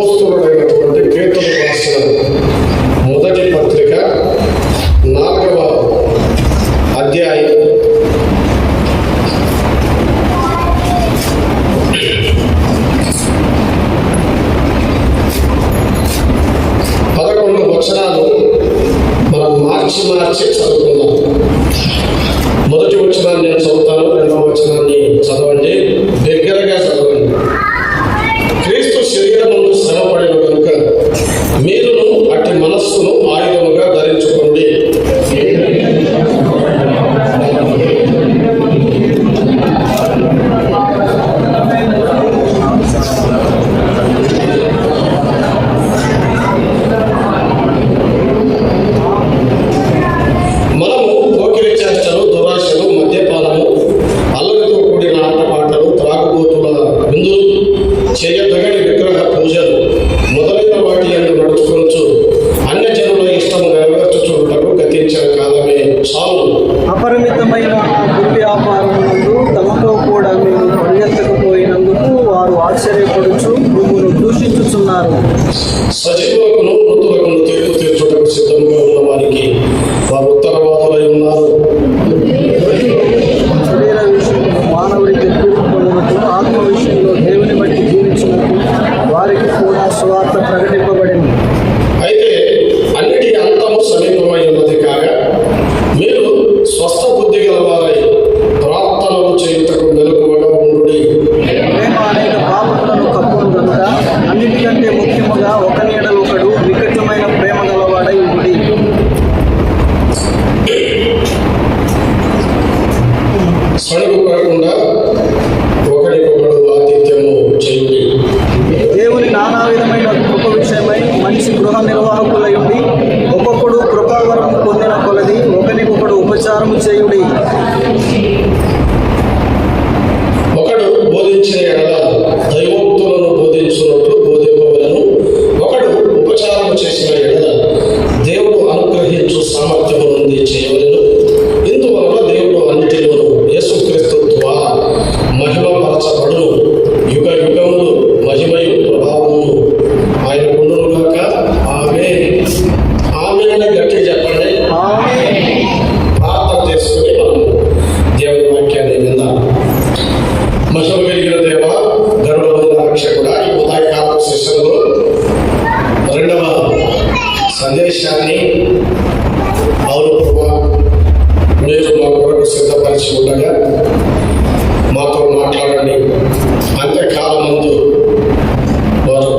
అపోస్తలుడైనటువంటి పేతురు రాసిన మొదటి పత్రిక 4వ అధ్యాయం 11 వచనాలు మనం మార్చి చదువుకుందాం. మొదటి వచనాన్ని నేను చదువుతాను, రెండవ వచనాన్ని చదవండి, దగ్గరగా చదవండి. క్రీస్తు శరీరమును శ్రమపడిన కనుక మీరును అట్టి మనస్సును ఆయుధముగా ధరించుకోండి. మనము పోకిరి చేష్టలు, దురాశలు, మద్యపానము, అల్లరితో కూడిన ఆటపాటలు, త్రాగుబోతుల విందులు, చేయదగని విగ్రహ పూజలు మొదలైన వాటి యందు నడుచుకొనుచు అన్య జనుల ఇష్టము నెరవేర్చుచుటకు గతించిన కాలమే చాలు. అపరిమితమైన దుర్వ్యాపారమునందు తమతో కూడా మేము పరిగెత్తకపోయినందుకు వారు ఆశ్చర్యపడుచు మిమ్మును దూషించుచున్నారు. సజీవులకును మృతులకును తీర్పు తీర్చుటకు సిద్ధంగా ఉన్న వారికి వారు ఉత్తరవాదులై ఉన్నారు. శరీర విషయంలో మానవుడి తీర్పు పొందినట్లు ఆత్మ విషయంలో దేవుని బట్టి జీవించినట్లు వారికి కూడా సువార్త ప్రకటింపబడింది. అయితే అన్నిటి అంతము సమీపమై ఉన్నది కాగా మీరు స్వస్థ బుద్ధి గలవారై ప్రార్థనలు చేయుటకు మెలకువగా ఉండుడి. ప్రేమ అనేక పాపములను కప్పును కనుక అన్నిటికంటే ముఖ్యముగా ఒకని ఎడల ఒకడు వికటమైన ప్రేమ గలవాడై ఉండి. సణుగుపడకుండా ఒకరికొకడు ఆతిథ్యము చేయుడి. దేవుని నానా విధమైన కృప విషయమై మనిషి గృహ నిర్వాహకులై ఉండి ఒక్కొక్కడు కృపావరం పొందిన కొలది ఒకరికొకడు ఉపచారము చేయుడి. ఒకడు బోధించిన ఎడల దైవోక్తులను బోధించున్నట్లు బోధింపవలను. ఒకడు ఉపచారము చేసిన ఎడల దేవుడు అనుగ్రహించు సామర్థ్యము నుండి చేయవలెను. ఇందువలన దేవుడు అన్నిటిలోనూ యేసుక్రీస్తు ద్వారా మహిమపరచబడును. యుగ యుగములు మహిమయు ప్రభావమును ఆయన కొండునుగాక. ఆమేన్. ఆమేన్ అని గట్టిగా చెప్పండి. ప్రార్థన చేసుకుని మనం దేవుని వాక్యాన్ని విందాం. మహిమ కలిగిన దేవ, గరుడమైన రక్షకుడా, ఈ ఉదయకాల సెషన్లో 2వ సందేశాన్ని అవును ప్రభా మీరు మా కొరకు సిద్ధపరిచి ఉండగా మాతో మాట్లాడండి. అంత్యకాలం ముందు వారు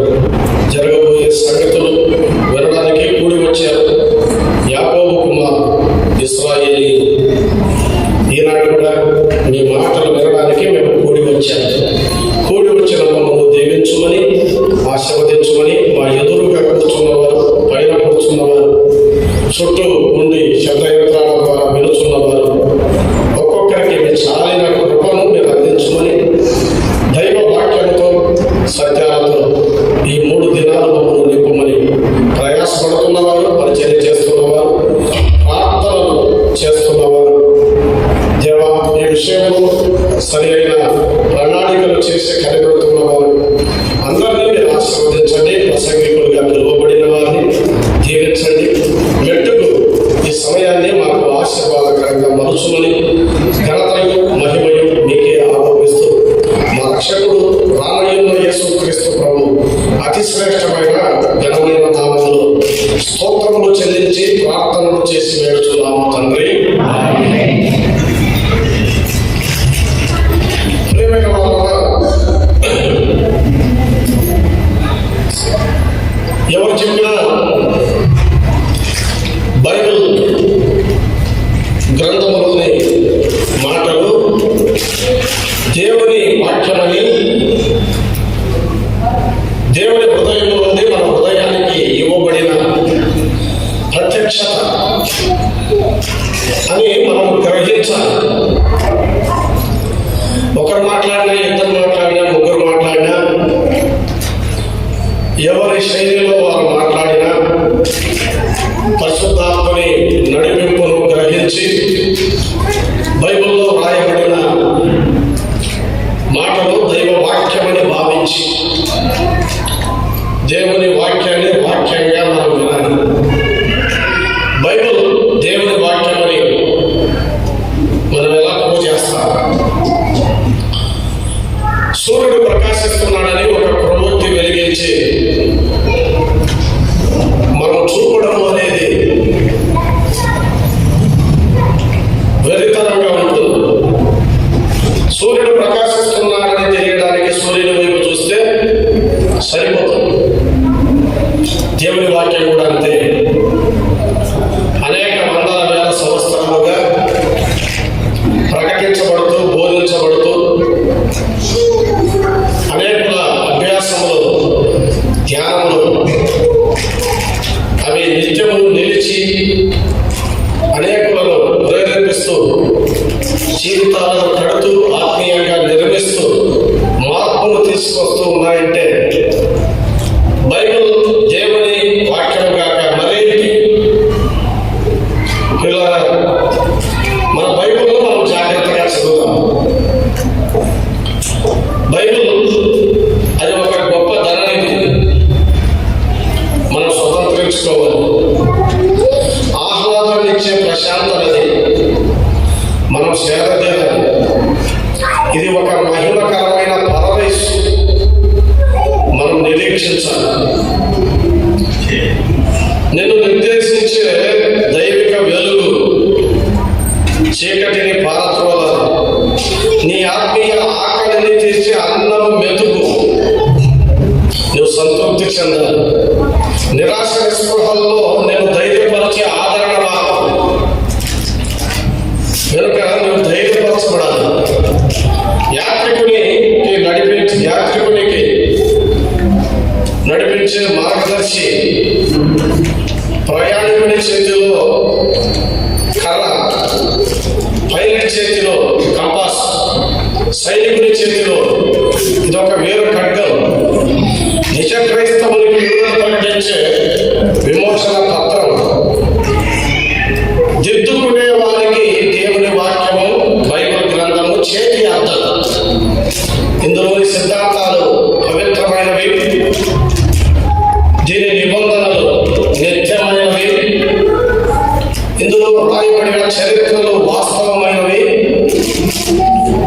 జరగబోయే సంగతులు వినడానికి కూడి వచ్చారు. యాకోబు కుమార్ ఇశ్రాయేలీ ఈనాడు కూడా మీ మాటలు వినడానికి మేము కూడి వచ్చాము. కూడి వచ్చిన మమ్మల్ని దీవించుమని, ఆశీర్వదించుమని, మా ఎదురుగా కూర్చున్నవారు, పైన కూర్చున్నవారు, చుట్టూ ఉండి శబ్దయంత్రాల ద్వారా వినుచున్నవారు ఒక్కొక్కరికి మీ చాలిన కృపను మీరు అందించుమని, దైవ వాక్యంతో సత్యాలతో ఈ 3 దినాలు మమ్మల్ని నింపమని ప్రయాసపడుతున్నవారు, పరిచయం చేస్తున్నవారు, ప్రార్థనలు చేస్తున్నవారు, దేవా ఈ విషయంలో సరి అయిన ప్రణాళికలు చేసి కనిపెడుతున్నవారు అందరినీ మీరు ఆశీర్వదించండి. ప్రసంగికులుగా పిలువబడిన వారిని దీవించండి. మెట్టుకు ఈ సమయాన్ని మాకు ఆశీర్వాదకరంగా మలుచుమని ఘనతయు మహిమయు మీకే ఆరోపిస్తూ మా రక్షకుడు రానయ్యున్న యేసుక్రీస్తు ప్రభు అతి శ్రేష్టమైన ఘనమైన నామములో స్తోత్రములు చెల్లించి ప్రార్థనలు చేసి వేడుచున్నాము తండ్రి. ప్రియమైన వాళ్ళారా, ఎవరు చెప్పినా బైబిల్ గ్రంథంలోని మాటలు దేవుని వాక్యమని, దేవుని హృదయం నుండి మన హృదయానికి ఇవ్వబడిన ప్రత్యక్షత అని మనం గ్రహించాలి. ఒకరు మాట్లాడినా, ఇద్దరు మాట్లాడినా, ముగ్గురు మాట్లాడినా, ఎవరి శైలిలో వారు మాట్లాడినా పరిశుద్ధాత్మని నడిపింపును గ్రహించి బైబిల్లో రాయబడిన మాటలు దైవ వాక్యమని భావించి బైబిల్ దేవుని వాక్యమని మనం ఎలా పూజ చేస్తాం? సూర్యుడు ప్రకాశిస్తున్నాడని ఒక క్రొవ్వొత్తి వెలిగించి మనం చూపడం అనేది వెరితనంగా ఉంటుంది. సూర్యుడు ప్రకాశిస్తున్నాడని తెలియడానికి సూర్యుని వైపు చూస్తే సరిపోతుంది. దేవుని వాక్యం కూడా అంతే. అనేక వందల వేల సంవత్సరాలుగా ప్రకటించబడుతూ బోధించబడుతూ అనేకుల అభ్యాసములు ధ్యానములు అవి నిత్యము నిలిచి అనేకులను ప్రేరేపిస్తూ జీవితాలను కడుతూ ఆత్మీయంగా నిర్మిస్తూ మార్పును తీసుకొస్తూ ఉన్నాయంటే బైబిల్ దేవుని వాక్యం కాక మరేంటి? ఇలా మన బైబిల్లో మనం జాగ్రత్తగా చదువుతాం. బైబిల్ అది ఒక గొప్ప ధననిధి. మనం స్వతంత్రించుకోవాలి. ఆహ్లాదాన్ని ఇచ్చే ప్రశాంతనది. మనం సేదతీరాలి. ఇది ఒక మహిమకరమైన పరవైస్. మనం నిరీక్షించాలి. నిన్ను నిర్దేశించే దైవిక వెలుగు చీకటిని పారద్రోలాలి. నీ ఆత్మీయ ఆకలిని తీర్చే అన్నము మెతుకు నువ్వు సంతృప్తి చెందాలి. నిరాశ నిస్పృహల్లో నేను ధైర్యపరిచే ఆదరణ వాహనం కనుక నువ్వు ధైర్యపరచబడాలి. యాత్రికునికి నడిపించే మార్గదర్శి, ప్రయాణికుని చేతిలో కర్ర, పైలట్ చేతిలో కంపాస్, సైనికుని చేతిలో ఇదొక వేరు ఖడ్గం. నిజ క్రైస్తవునికి విడుదల ప్రకటించే విమోచన పత్రం. దిద్దుకునే వారికి దేవుని వాక్యము బైబిల్ గ్రంథము చేతి అర్థం. ఇందులోని సిద్ధాంతాలు పవిత్రమైనవి, దీని నిబంధనలు నిత్యమైనవి, ఇందులో రాయబడిన చరిత్రలు వాస్తవమైనవి,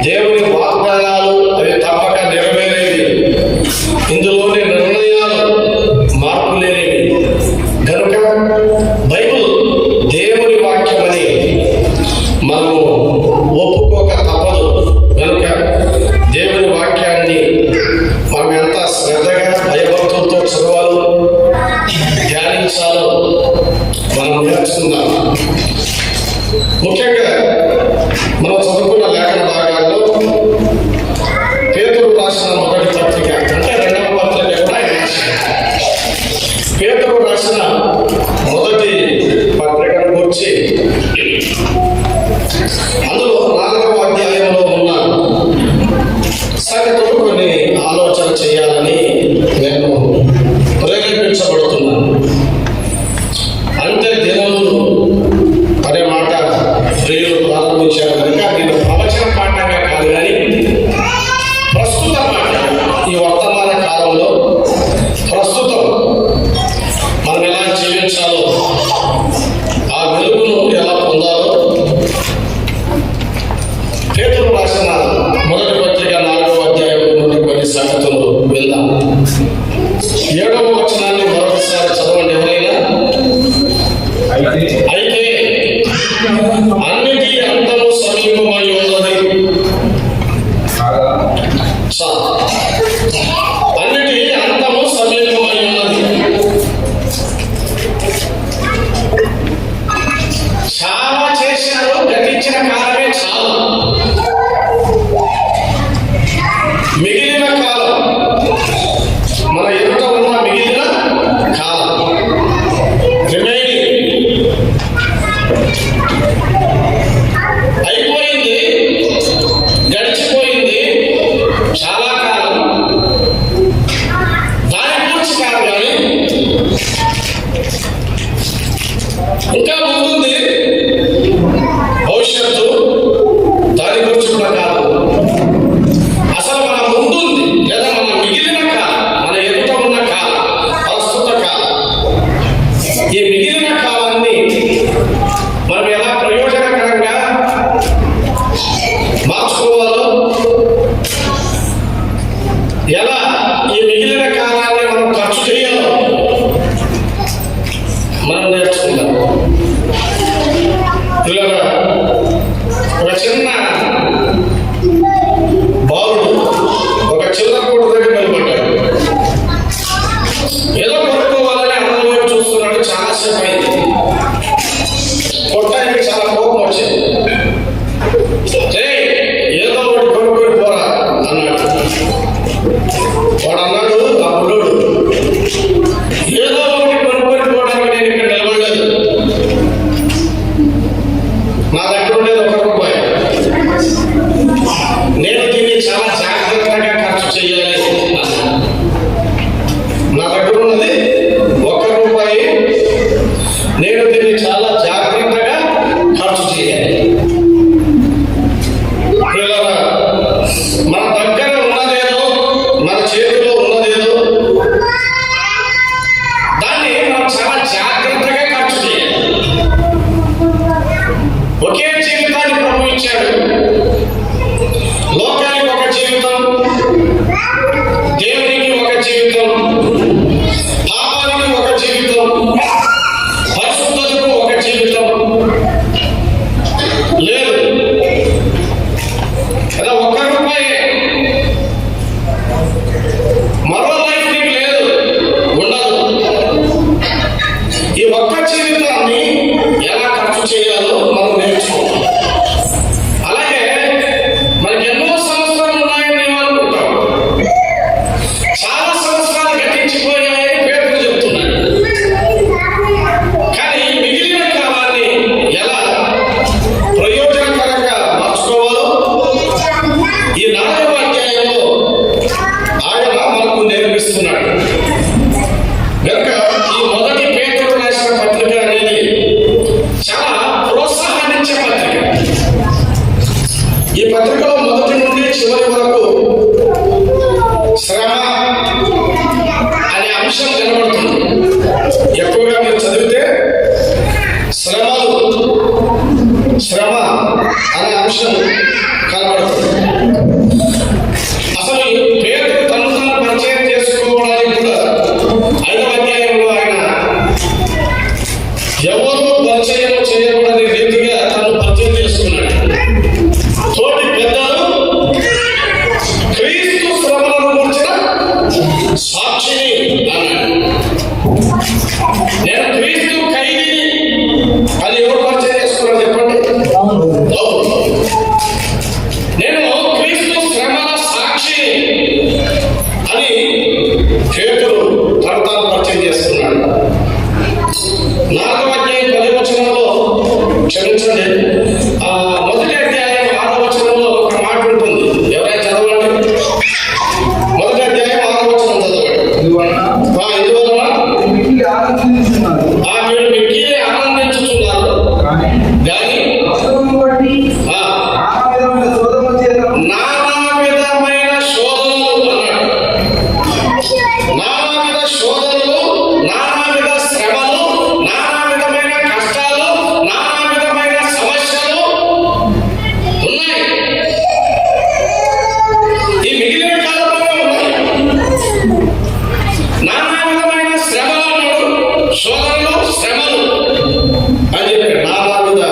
దేవుని వాగ్దానాలు అవి తప్పక నెరవేరేవి, ఇందులోని నిర్ణయాలు మార్పు లేనివి. కనుక బైబిల్ దేవుని వాక్యమని మనము ఒప్పుకోక తప్పదు. కనుక దేవుని వాక్యాన్ని మనం ఎంత శ్రద్ధగా భయభక్తులతో చదవాలో ధ్యానించాలో మనం నేర్చుకుందాం. ముఖ్యంగా మనం చదువుకున్న లేఖన భాగాల్లో పేతురు రాసిన మొదటి పత్రిక అంటే రెండవ పత్రిక కూడా పేతురు రాసిన మొదటి పత్రికను గురించి అందులో 4వ అధ్యాయంలో ఉన్న సంగతులు కొన్ని ఆలోచన చేయాలని నేను ప్రేరేపించబడుతున్నాను. అంతే దినములు అనే మాట ప్రియులు ప్రారంభించారు కనుక నేను ప్రవచన పాఠంగా కాదు కానీ ప్రస్తుత పాఠంగా ఈ వర్తమాన కాలంలో ప్రస్తుతం మనం ఎలా జీవించాలో, ఆ వెలుగును ఎలా పొందాలో పేతురు రాసిన మొదటి పత్రిక 4వ అధ్యాయం నుండి కొన్ని సంగతులు విందాం. 7వ వచనాన్ని మరొకసారి చదవండి ఎవరైనా. అయితే అన్నిటి అంతము సమీపమై ఉన్నది. అన్నిటి అంతము సమీపమై ఉన్నది. చాలా చేశారు, గతించిన కాలమే చాలా. మిగిలిన కాలం మన ఎదుట ఉన్న మిగిలిన కాలం రిమైనింగ్ గారికి చాలా కోపం వచ్చింది. ఏదో ఒకటి కొనుక్కొని పోరా అన్నాడు. వాడు అన్నాడు, ఆ బుడ్డోడు, ఏదో ఒకటి కొనుక్కొని పోవడానికి నేను ఇక్కడ నిలబడలేదు. నా దగ్గర ఉండేది ₹1. నేను దీన్ని చాలా జాగ్రత్తగా ఖర్చు చేయాలి. నా దగ్గర ఉన్నది ₹1. నేను దీన్ని చాలా జాగ్రత్తగా ఖర్చు చేయాలి. మన దగ్గర ఉన్నదేదో, మన చేతిలో ఉన్నదేదో దాన్ని మనం చాలా జాగ్రత్తగా ఖర్చు చేయాలి. ఒకే జీవితాన్ని ప్రభు ఇచ్చాడు. లోకానికి ఒక జీవితం, దేవునికి ఒక జీవితం, పాపానికి ఒక జీవితం, పరిశుద్ధతకు ఒక జీవితం లేదు కదా. ₹1 మరో లైఫ్ నీకు లేదు, ఉండదు. ఈ ఒక్క జీవితాన్ని ఎలా ఖర్చు చేయాలో మనం నేర్చుకోవాలి. అలాగే మనకి ఎన్నో సంవత్సరాలు ఉన్నాయని మేము అనుకుంటాం. చాలా సంవత్సరాలు గతించిపోయాయని పేదలు చెప్తున్నాడు. కానీ మిగిలిన కాలాన్ని ఎలా ప్రయోజనకరంగా మార్చుకోవాలో ఈ 4వ అధ్యాయంలో ఆయన మనకు నేర్పిస్తున్నాడు. కనుక ఈ మొదటి పేతురు రాసిన పత్రిక అనేది చాలా ప్రోత్సాహాన్నిచ్చే పత్రిక. ఈ పత్రికలో మొదటి నుండి చివరి వరకు శ్రమ అనే అంశం కనబడుతుంది. ఎక్కువగా మీరు చదివితే శ్రమ అనే అంశం కనబడుతుంది. అసలు పేతురు తను పరిచయం చేసుకోవడానికి కూడా 5వ అధ్యాయంలో ఆయన ఎవరు పరిచయం చేయకూడని రీతిగా తను పరిచయం చేసుకున్నాడు. తోటి పెద్దలు క్రీస్తు శ్రమలను గురించిన సాక్షిని అన్నాడు. నేను క్రీస్తు ఖైదీని అది ఎవరు పరిచయం చేసుకున్నాడు చెప్పండి? నేను క్రీస్తు శ్రమల సాక్షి అని పేతురు తను తాను పరిచయం చేసుకున్నాడు. 4వ అధ్యాయం 10వ వచనంలో, క్షమించండి, మొదటి అధ్యాయం 6వ వచనంలో ఒక మాట ఉంటుంది. ఎవరైనా చదవండి. మొదటి అధ్యాయం 6వ వచనం చదవండి. ఇందువలన మీరు మిక్కిలి ఆనందించుతున్నారు కానీ నానా విధమైన శోధనలు అన్నాడు. నానా విధ శోధనలు, నానా విధ శ్రమలు, నానా విధమైన కష్టాలు, నానా విధమైన సమస్యలు ఉన్నాయి. ఈ మిగిలిన కాలంలో ఉన్నాయి. నానా విధమైన శ్రమలు అన్నాడు. శోధనలు, శ్రమలు అని చెప్పాడు. నానా విధ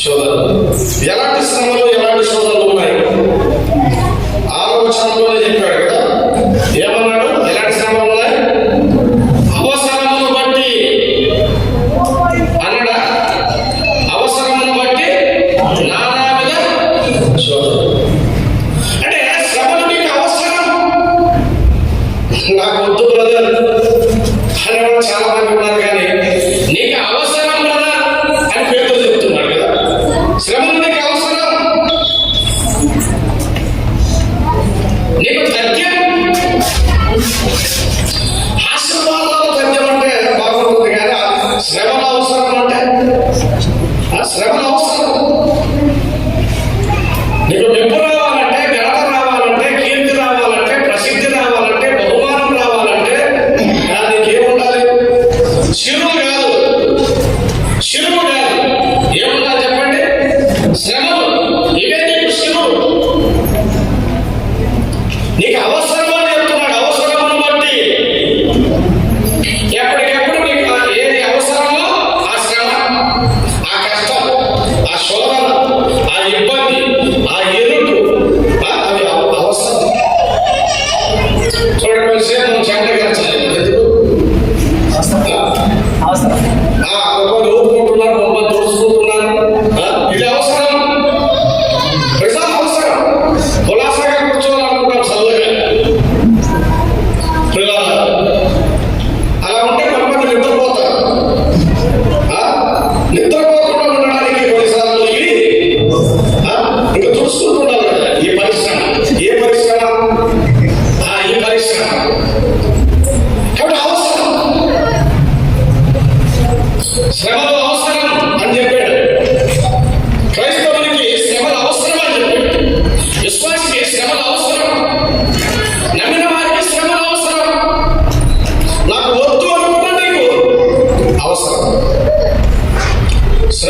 శోధనలు. ఎలాంటి శ్రమలు, ఎలాంటి శోధనలు ఉన్నాయి? 6వ వచనంలోనే చెప్పాడు కదా. ఏమన్నాడు? ఎలాంటి శ్రమలు ఉన్నాయి? అవసరమును బట్టి అన్నాడా? అవసరమును బట్టి నానా విధ శోధనలు. అంటే శ్రమలు నీకు అవసరం. నాకు వద్దు బ్రదర్ అనేవాడు చాలా మంది ఉన్నారు. కానీ నీకు అవసరం కదా అని పేతురు చెప్తున్నాడు కదా. శ్రమలు నీకు అవసరం. నీకు తథ్యం, ఆశీర్వాదాలు తథ్యం అంటే బాగుంటుంది. కానీ శ్రమల అవసరం అంటే శ్రమల అవసరం. నీకు మెప్పు రావాలంటే, ఘనత రావాలంటే, కీర్తి రావాలంటే, ప్రసిద్ధి రావాలంటే, బహుమానం రావాలంటే నీకేముండాలి? శిరువు కాదు, శిరువు కాదు. ఏముండాలి చెప్పండి? శ్రమలు. ఇవే నీకు శిరువు. నీకు అవసరం అని చెప్తున్నాడు. అవసరమును బట్టి ఎప్పటికెప్పుడు నీకు ఏది అవసరమో ఆ శ్రమ, ఆ కష్టం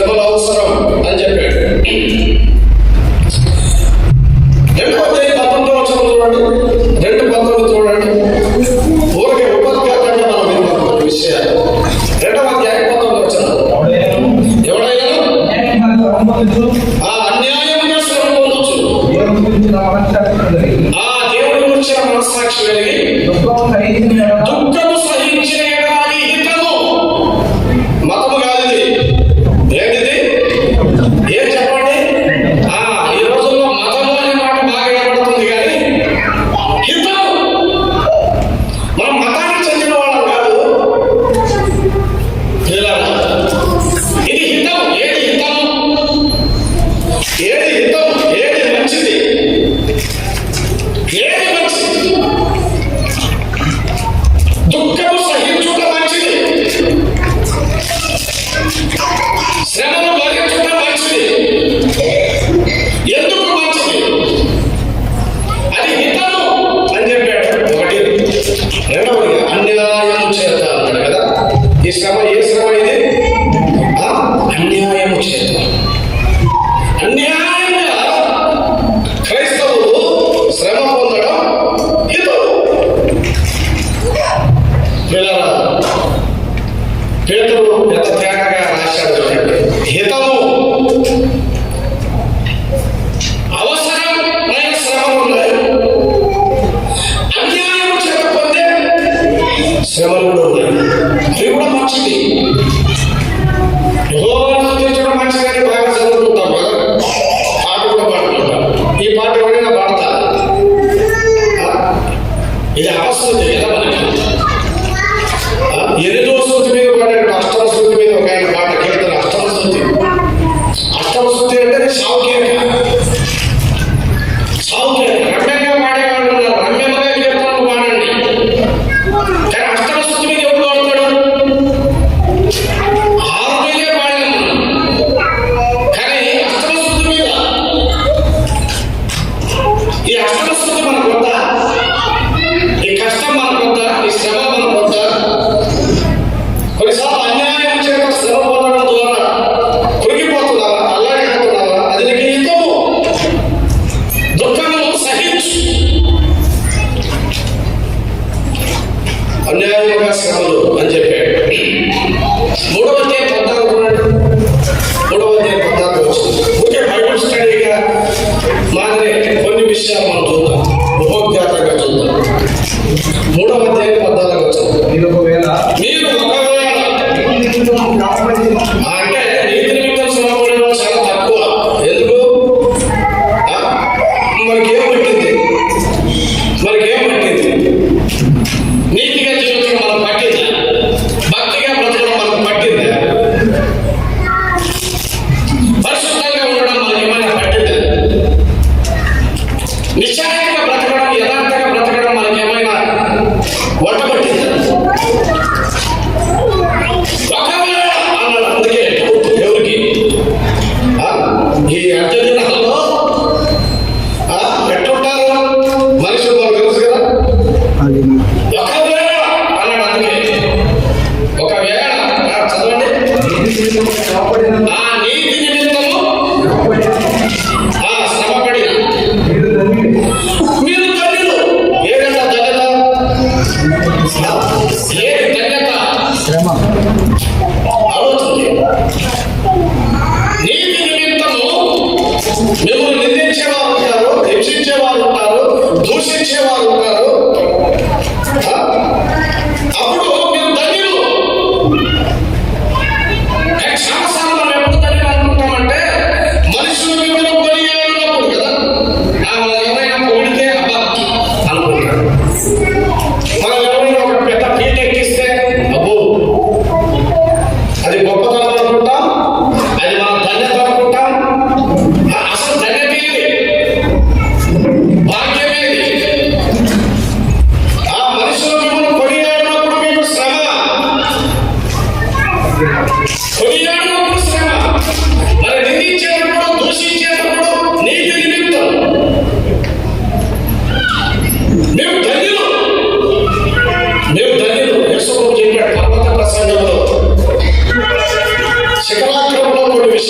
శ్రమలు అవసరం అని చెప్పాడు. 2వ అధ్యాయం 19వ వచనం చూడండి, 2:19 చూడండి. ఊరికే ఉపద్ఘాతంగా మనం విన్నాం కొన్ని విషయాలు. 2వ అధ్యాయం 19వ వచనం. ఎవడైనా ఆ అన్యాయముగా శ్రమ పొందొచ్చు, ఆ దేవుడి గురించిన మనస్సాక్షి కలిగి దుఃఖము సహించిన ఎడబాగి హితము. మతము కాదు ఇది. ఏంటిది? ఏం చెప్పండి? ఈ రోజుల్లో మతము అనే మాట బాగా వినబడుతుంది కానీ హితము, మనం మతానికి చెందిన వాళ్ళం కాదు. ఇది హితం. ఏది హితం? ఏది హితం? ఏది మంచిది? ఏది మంచిది? దుఃఖము సహించుట మంచిది, శ్రమను భరించుట మంచిది. ఎందుకు మంచిది? అది హితము అని చెప్పాడు. 1. 2వదిగా అన్యాయము చేత అన్నాడు కదా. ఈ శ్రమ ఏ శ్రమ ఇది? అన్యాయము చేత. అన్యాయంగా క్రైస్తవులు శ్రమ పొందడం హితము. పేతురు ఎంత తేటగా రాశాడు చూడండి. హితము అవసరమైన శ్రమలు ఉన్నాయి, అన్యాయము చేత పొందే శ్రమలు కూడా ఉన్నాయి. అవి కూడా మంచిది. యెహోవాను స్తుతించడం మంచిదని బాగా చదువుకుంటాం కదా.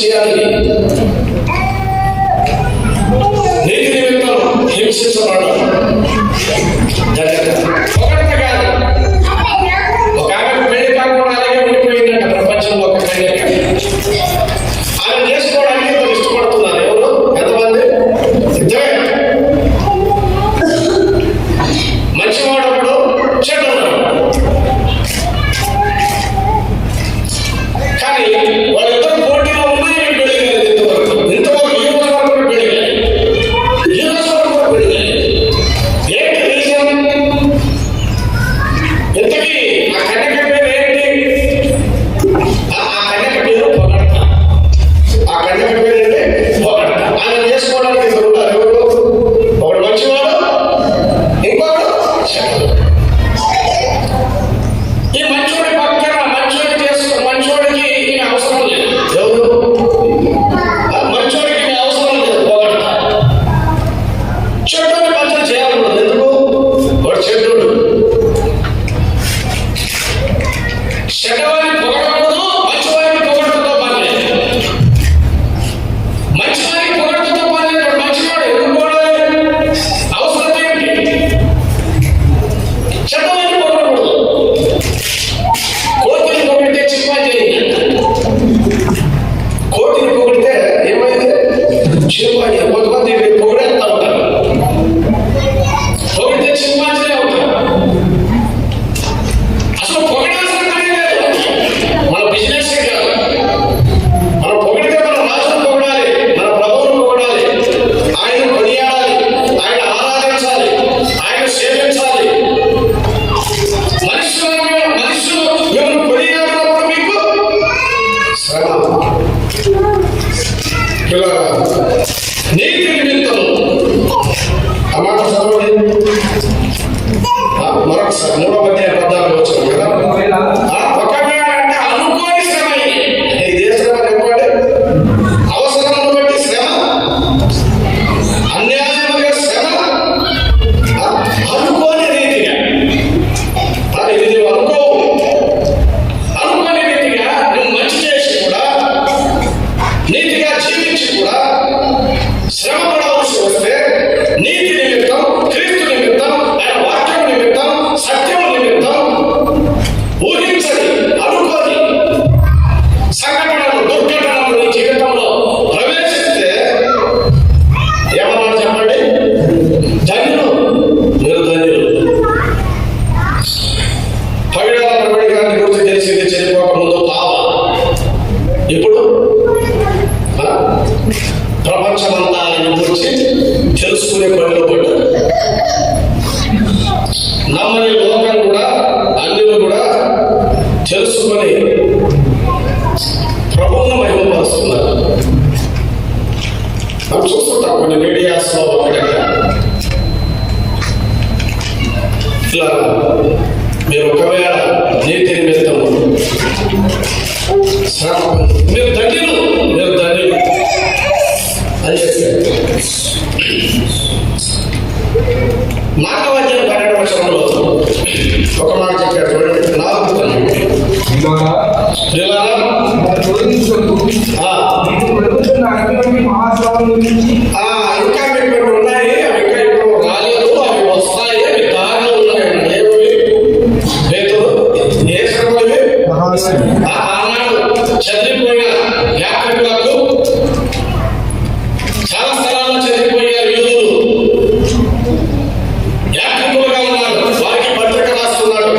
చేయాలి. నీతి నిమిత్తం హింసించబడడం ఒకటి కాదు. ఒక ఆమె పెళ్లి కాకుండా అలాగే ఉండిపోయిందంట ప్రపంచంలో. ఒక కన్యక ఆమె చేసుకోవడానికి ఇంత ఇష్టపడుతున్నారు. ఎవరు? ఎంతమంది? ఇద్దరే. మంచివాడప్పుడు చెడ్డవాడు. కానీ వాళ్ళిద్దరు పోటీలో ఉన్నాయి. పెళ్లి కాలేదు ఇంతవరకు ఈ రోజు వరకు పెళ్లి కాలేదు. ఈ రోజు వరకు పెళ్లి కాలేదు. ఏంటి రీజన్? ఇంతకీ ఆ కన్యక పేరు ఏంటి? ఆ కన్యక పేరు పొగడత. ఆ కన్యక పేరు ఏంటి? పొగడత. ఆయన చేసుకోవడానికి ఇద్దరు ఉన్నారు. ఎవరు? ఒకడు మంచివాడు, ఇంకొకడు చెడ్డవాడు. ఈ మంచోడి పక్కన మంచోడికి ఈయన అవసరం లేదు. ఎవరు? మంచోడికి ఈయన అవసరం లేదు. పొగడత. చెడ్డోని పంచం చేయాలన్నది ఎందుకు? వాడు చెడ్డోడు. చెడ్డవాడిని పొగడకూడదు, మంచివాడిని పొగడతతో పని లేదు. మంచివాడిని పొగడతతో పని లేదు. మంచివాడు ఎందుకు పొగడాలి? అవసరం ఏంటి? చెడ్డవాడిని పొగడకూడదు. కోతిని పొగిడితే చింపాంజీ. కోతిని పొగిడితే ఏమైంది? చింపాంజీ. కొంతమంది పొగిడేస్తా ఉంటారు. పొగిడితే చింపాంజీ అవుతారు. అసలు పొగడాల్సిన పని లేదు. మన బిజినెస్ కాదు. మనం పొగిడితే మన రాజును పొగడాలి, మన ప్రభువును పొగడాలి, ఆయన కొనియాడాలి, ఆయన ఆరాధించాలి, ఆయన సేవించాలి. మనుషులు మిమ్మల్ని కొనియాడినప్పుడు మీకు శ్రమ. ఇలా నీతి నిమిత్తం ఆ మాట చదవండి. మరొకసారి 3వ అధ్యాయం 14వ వచనం కదా. ఒకవేళ అంటే అనుకోని శ్రమ. ఇదే శ్రమ చెప్పండి. అవసరాన్ని బట్టి శ్రమ, అన్యాయముగా శ్రమ, అనుకోని రీతిగా. ఇది నువ్వు అనుకోవు. అనుకోని రీతిగా నువ్వు మంచి చేసి కూడా, నీతిగా జీవించి కూడా శ్రమ పడవలసి వస్తే నీతి నిమిత్తం, క్రీస్తు నిమిత్తం, ఆయన వాక్యం నిమిత్తం, సత్యం నిమిత్తం ఊహించని, అనుకోని సంఘటనలు, దుర్ఘటనలు నీ జీవితంలో ప్రవేశిస్తే ఏమన్నా చెప్పండి? ధన్యులు. మీరు ధన్యులు. పగిడాల ప్రవడి గారిని గురించి తెలిసింది చనిపోకముందు తావ. ఇప్పుడు ప్రపంచమంతా ఆయన గురించి తెలుసుకునే పనిలో పడ్డారు. నమ్మని లోకం కూడా, అన్యులు కూడా తెలుసుకొని ప్రభువును మహిమపరుస్తున్నారు. మనం చూస్తుంటాం కొన్ని మీడియాస్లో ఒకటిగా. ఇట్లా మీరు ఒకవేళ నీతి నిమిత్తం శ్రమ, మీరు ధన్యులు, మీరు ధన్యులు అని చెప్పారు. 4వ అధ్యాయం 12వ వచనంలో ఒక మాట చెప్పాడు చూడండి. 4 ఇంకా మీకు ఉన్నాయి, అవి ఇంకా ఇప్పుడు రాలేదు, అవి వస్తాయి, అవి దారిలో ఉన్నాయి. ఏవి? పేతురు ఏ శ్రమలు? ఆనాడు చదివిపోయిన యాత్రికులకు చాలా స్థలాల్లో చదివిపోయారు. యూదులు యాత్రికులుగా ఉన్నారు. వారికి పత్రిక రాస్తున్నాడు.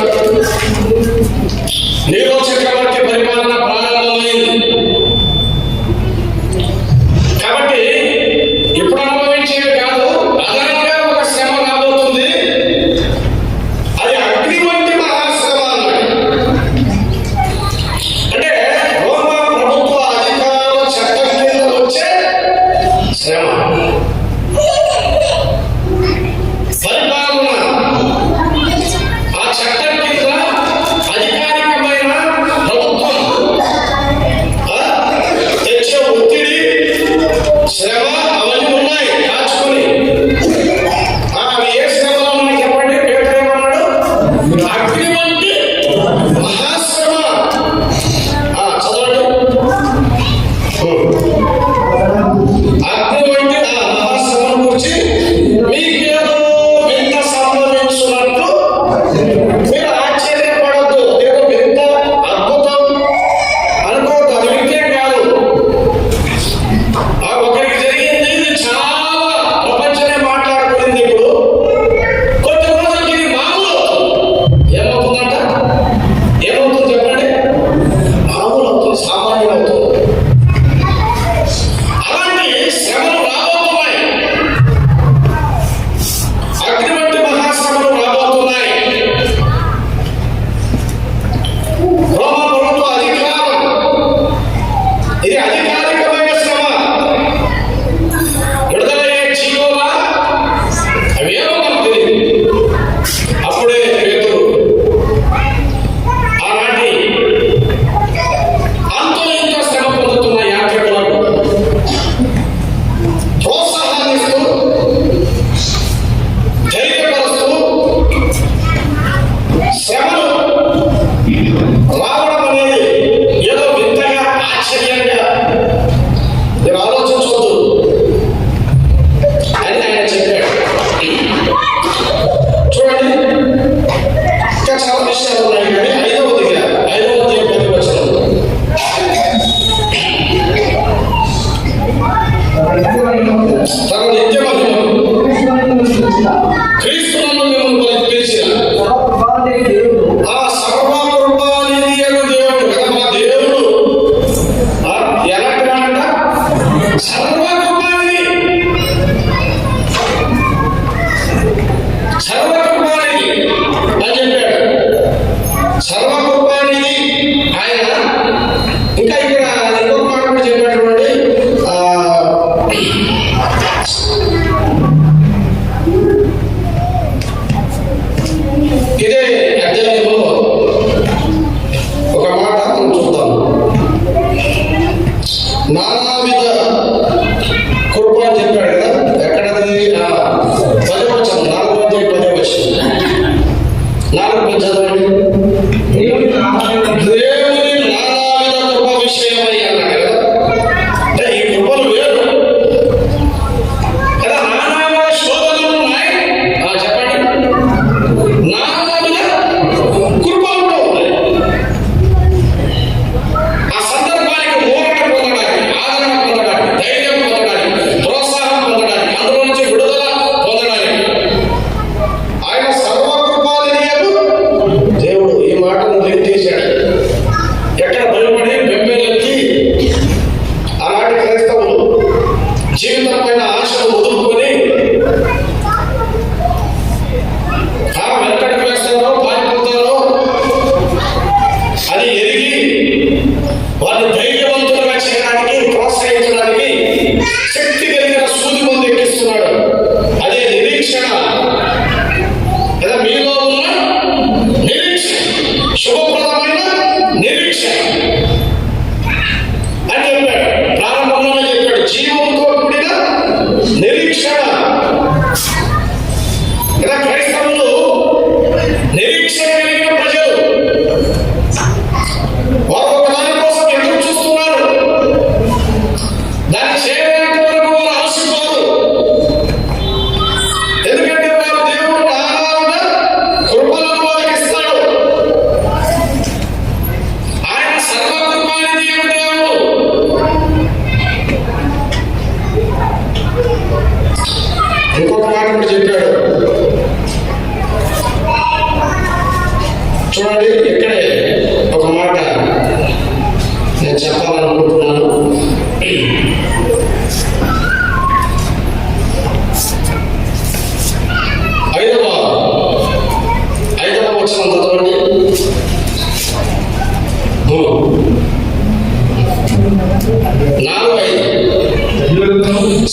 నీరో చక్రవర్తి పరిపాలన ప్రారంభమైంది. కాబట్టి సర్వకృపానిధి అని చెప్పాడు. సర్వకృపానిధి ఆయన. ఇంకా ఇక్కడ ఇంకొక మాట కూడా చెప్పాడు. ఇదే అధ్యాయంలో ఒక మాట మనం చూద్దాం. నానావిధ కృప అని చెప్పాడు కదా. ఎక్కడది? 10వ వచనం, 4వ అధ్యాయం 10వ వచనం. 4 చదవండి. దేవుని నానావిధ కృప విషయమై అన్నాడు కదా. అంటే ఈ కృపలు వేరు కదా. నానావిధ శోధనలు ఉన్నాయి. చెప్పండి. నానావిధ కృపలు కూడా ఉన్నాయి. ఆ సందర్భానికి ఊరట పొందడానికి, ఆదరణ పొందడానికి, ధైర్యం పొందడానికి, ప్రోత్సాహం పొందడానికి, అందులో నుంచి విడుదల పొందడానికి ఆయన సర్వకృపానిధి దేవుడు ఈ మాటను తెలియజేశాడు. ఎక్కడ భయపడి బెంబేలెత్తి ఆనాటి క్రైస్తవులు జీవితం పైన ఆశను వదులుకొని వెనకడికి వేస్తారో పారిపోతారో అని ఎరిగి వారిని ధైర్యవంతులుగా చేయడానికి, ప్రోత్సహించడానికి శక్తి కలిగిన సూది ముందు ఎక్కిస్తున్నాడు. అదే నిరీక్షణ లేదా మీలో ఉన్న నిరీక్షణ, శుభప్రదమైన నిరీక్షణ అని చెప్పాడు. ప్రారంభంలోనే చెప్పాడు, జీవంతో కూడిన నిరీక్షణ. ఇలా క్రైస్తవులు నిరీక్షణ కలిగిన ప్రజలు. వారు ఒకదాని కోసం ఎదురు చూస్తున్నారు. దాన్ని చేయడానికి వరకు వారు ఆశిస్తారు. ఎందుకంటే వారు దేవుడు నానావిధ కృపలను వారికి ఇస్తాడు. ఆయన సర్వకృపానిధి అయిన దేవుడు. ఇంకొక మాట కూడా చెప్పాడు. చూడండి, ఇక్కడే ఒక మాట నేను చెప్పాలనుకుంటున్నాను. 5వ వచనం చదవండి.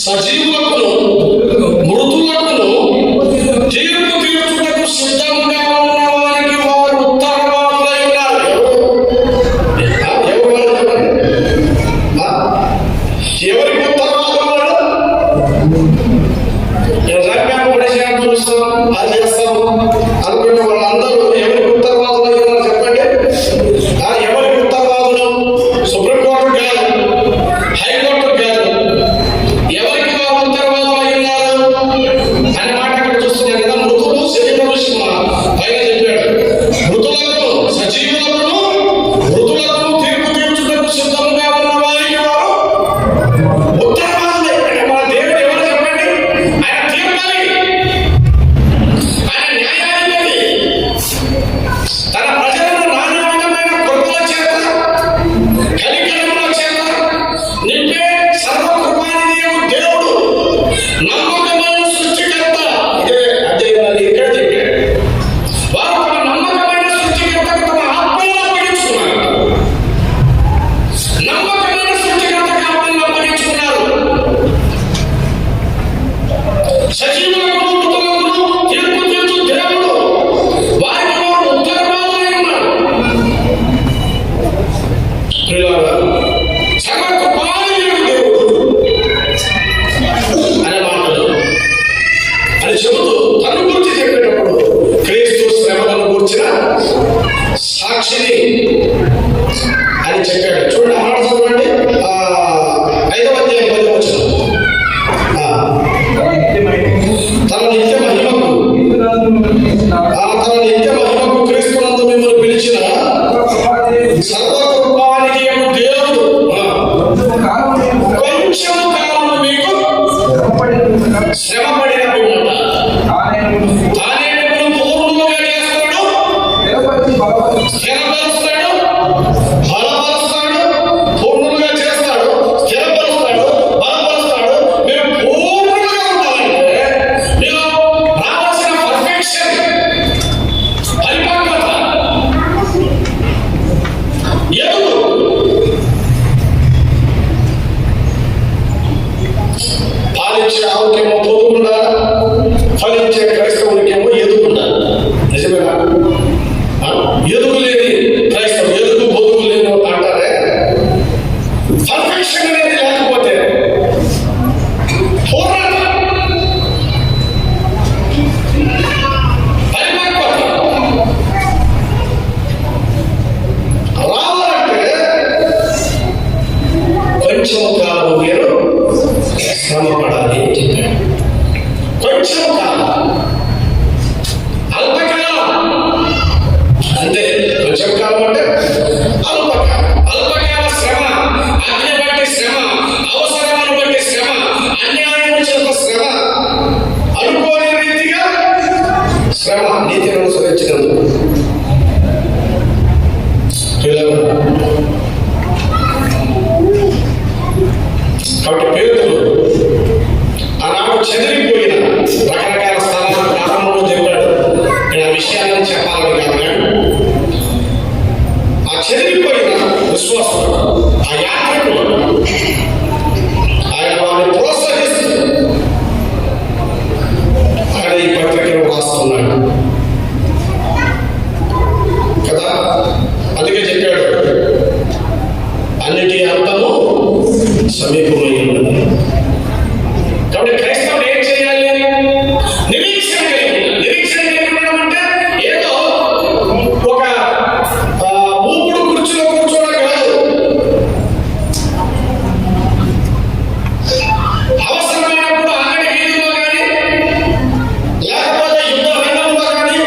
సజీవులకును మృతులకును తీర్పు తీర్చుటకు సిద్ధంగా ఉన్న వారికి వారు ఉత్తరవాదులై ఉన్నారు. ఎవరికి ఉత్తరవాదులు? రమ్యాన్ని పడేసాను చూస్తాం, అది చేస్తాం అనుకునే వాళ్ళందరూ ఎవరికి ఉత్తరవాదులు అయ్యారో చెప్పండి. ఎవరికి ఉత్తరవాదులు? సుప్రీంకోర్టు కాదు, హైకోర్టు కాదు. ఎవరికి వారు ఉత్తరవాదులు అయ్యున్నారు అనే మాట అక్కడ చూస్తున్నాం కదా. మృతులు శరీర విషయం పైన చెప్పాడు. మృతులకు, సజీవులకు, మృతులకు తీర్పు తీర్చుటకు సిద్ధంగా ఉన్న వారికి వారు కాబట్టి పేతురు ఆనాడు చెదిరిపోయిన రకరకాల స్థలాలు ప్రారంభంలో చెప్పాడు. నేను ఆ విషయాలను చెప్పాలని కాదు, ఆ చెదిరిపోయిన విశ్వాసం, ఆ యాత్రికులు ఆయన వారిని ప్రోత్సహిస్తూ ఆయన ఈ పత్రికను రాస్తున్నాడు కదా. అందుకే చెప్పాడు అన్నిటి అంతము సమీపమై ఉన్నది. కాబట్టి క్రైస్తవుడు ఏం చేయాలి? నిరీక్షణ కలిగి ఉండడం అంటే ఏదో ఒక మూపుడు కుర్చీలో కూర్చోవడం కాదు. అవసరమైనప్పుడు అంగడి వీధిలో కానీ లేకపోతే యుద్ధ రంగంలో కానీ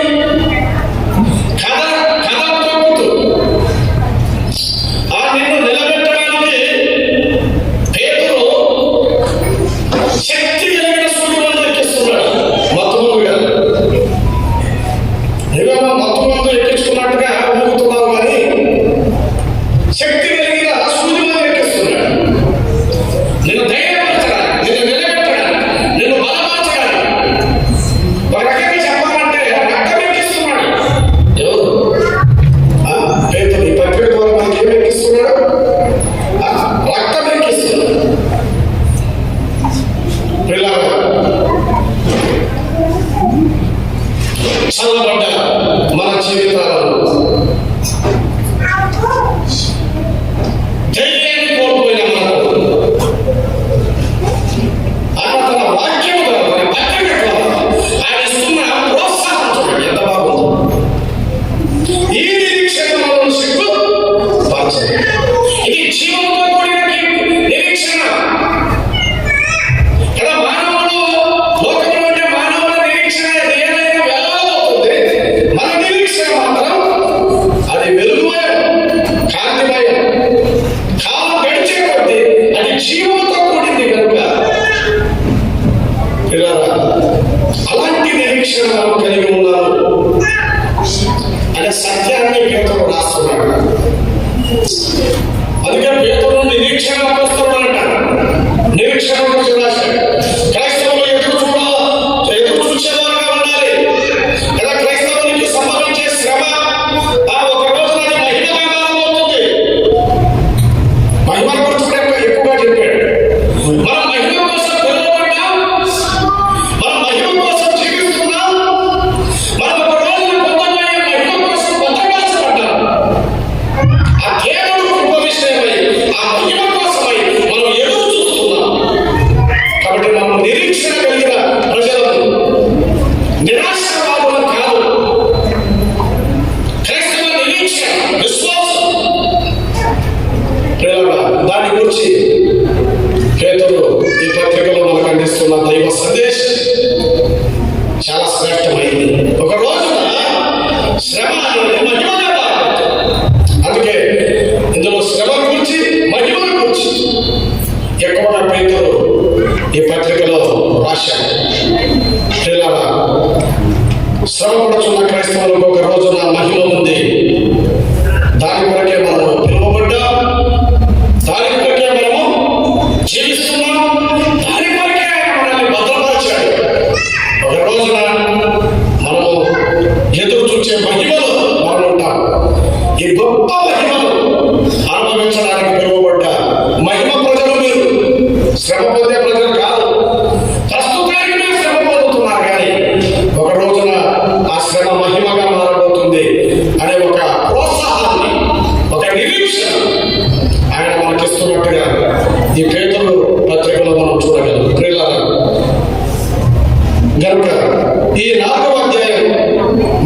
కథ తొక్కుతూ నిన్ను నిలబెట్టడానికి పేతురు శక్తి కలిగిన సూర్యులను ఎక్కిస్తున్నాడు. మత్తుగా నువ్వేమో మత్తుమందు ఎక్కించుకున్నట్టుగా ఊగుతున్నావు, కానీ శక్తి కలిగిన సూర్యులను ఎక్కిస్తున్నాడు. నిన్ను ధైర్యపరచడానికి, నిన్ను నిలబెట్టడానికి, నిన్ను బలపరచడానికి, ఒక రకంగా చెప్పాలంటే రక్తం ఎక్కిస్తున్నాడు. ఎవరు? పేతురు ఈ పత్రిక ద్వారా మనకి ఏమి ఎక్కిస్తున్నాడు? రక్తం ఎక్కిస్తున్నాడు. పిల్లలు చల్లబడ్డ మన జీవితాలను ధైర్యాన్ని కోల్పోయిన మనకు ఆయన తన వాక్యం ద్వారా, తన పత్రిక ద్వారా ఆయన ఇస్తున్న ప్రోత్సాహం చూడండి ఎంత బాగుందో. ఈ నిరీక్షణ మనల్ని సిగ్గు పరచదు. ఇది జీవంతో కూడిన నిరీక్షణ కదా. మానవుడు లోకంలో ఉండే మానవుల నిరీక్షణ ఏదైనా వెళ్ళబోతుంది. మన నిరీక్షణ మాత్రం అది వెలుగుమయం, కాంతిమయం. కాలం గడిచే కొద్దీ అది జీవంతో కూడింది కనుక అలాంటి నిరీక్షణ మనం కలిగి ఉన్నాము అనే సత్యాన్ని పేతురు రాస్తున్నాడు. అందుకే పేతురు నిరీక్షణ అపోస్తలుడు అంటారు. నిరీక్షణ గురించి రాశాడు. క్రైస్తవులు ఎదురు చూసేవారుగా ఉండాలి కదా. క్రైస్తవునికి సంభవించే శ్రమ ఒక రోజున అది మహిమగా మారబోతుంది. మహిమ గురించి ఎక్కువగా చెప్పాడు. మనం మహిమ కోసం పిలువబడ్డాం, మనం మహిమ కోసం జీవిస్తున్నాం, మనం ఒక రోజున పొందబోయే మహిమ కోసం పొందవలసిపడ్డాం. ఆ దేవుడు కృప విషయమై, ఆ మహిమ కోసమై మనం ఎదురు చూస్తున్నాం. కాబట్టి మనం నిరీక్షణ కలిగిన ప్రజలకు నిరాశవాదులు కాదు. క్రైస్తవ నిరీక్షణ, విశ్వాసం, దాని గురించి పేతురు ఈ పత్రికలో మనకు అందిస్తున్న దైవ సందేశం చాలా శ్రేష్టమైంది. ఒక రోజున శ్రమ అనేది మహిమగా మారుతుంది. అందుకే ఇందులో శ్రమ గురించి, మహిమ గురించి ఎక్కువగా పేతురు ఈ పత్రికలో రాశాడు. శ్రమ పడుతున్న క్రైస్తవులకు ఒక రోజున మహిమ ఉంది. దాని కొరకే మనం పిలువబడ్డాం, దాని కొరకే మనము జీవిస్తున్నాం, దాని కొరకే ఆయన మనల్ని భద్రపరిచాడు. ఒక రోజున మనము ఎదురు చూసే మహిమలో మనం ఉంటాం. ఈ గొప్ప మహిమను అనుభవించడానికి పిలువబడ్డ మహిమ ప్రజలు మీరు. శ్రమ పొందే ప్రజలు కాదు. ప్రస్తుతానికి మీరు శ్రమ పొందుతున్నారు, కానీ ఒక రోజున ఆ శ్రమ మహిమగా మారబోతుంది అనే ఒక ప్రోత్సాహాన్ని, ఒక నిరీక్షణ ఆయన మనకిస్తున్నట్టుగా ఈ పేతురు పత్రికలో మనం చూడగలం. కనుక ఈ 4వ అధ్యాయం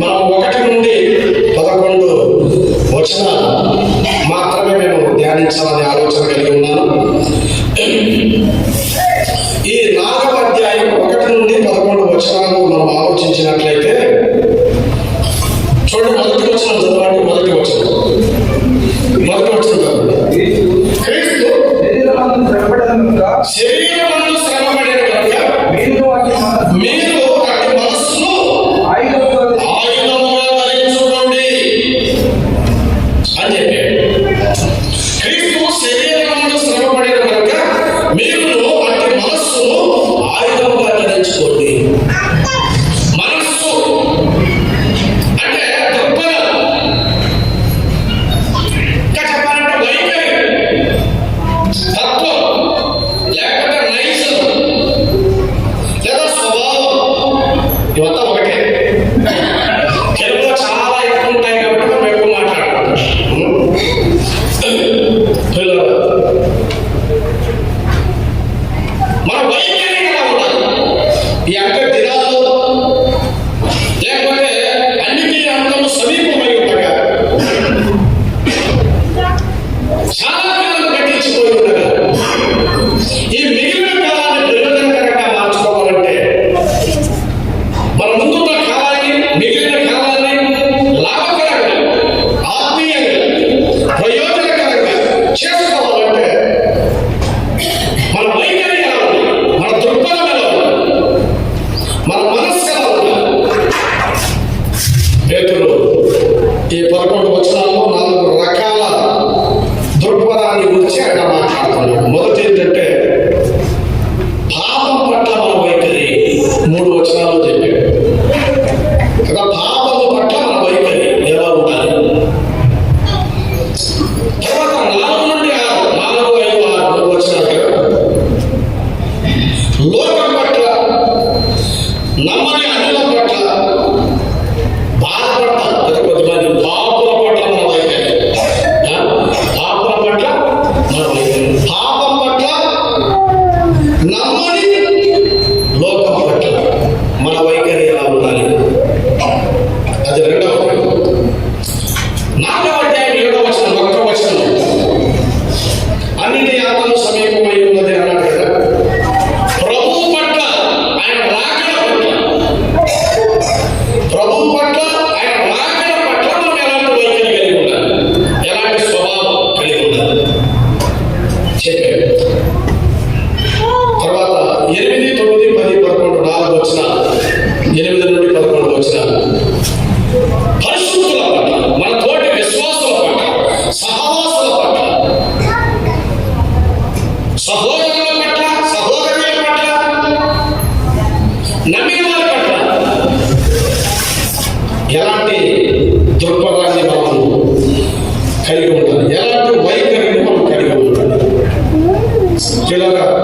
మనం 1 నుండి 11 వచనాలు మాత్రమే నేను ధ్యానించాలనే ఆలోచన కలిగి ఉన్నాను. ఈ 4వ అధ్యాయం 1 నుండి 11 వచనాలు మనం ఆలోచించినట్లయితే చూడండి. మొదటి వచనం చదవండి. మొదటి వచనం క్రీస్తు శరీరమందు శ్రమపడిన కనుక మీరు అటు మనస్సును ఆయుధముగా ధరించుకోండి అని చెప్పాడు. క్రీస్తు శరీరమందు శ్రమపడిన కనుక మీరు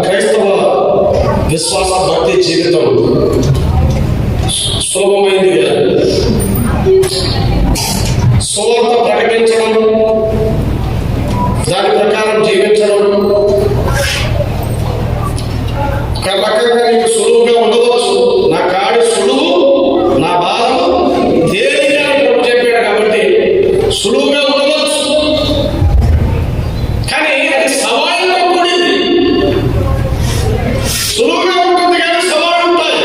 క్రైస్తవ విశ్వాస భక్తి జీవితం సులభమైంది కాదు. సువార్త ప్రకటించడం, దాని ప్రకారం జీవించడం ఒక రకంగా నీకు సులువుగా ఉండవచ్చు. నా కాడి సులువు, నా భారం తేలిక అని ప్రభు చెప్పాడు కాబట్టి సులువుగా ఉండవచ్చు. కానీ అది సవాళ్ళతో కూడింది. సులువుగా ఉంటుంది కానీ సవాళ్ళు ఉంటాయి,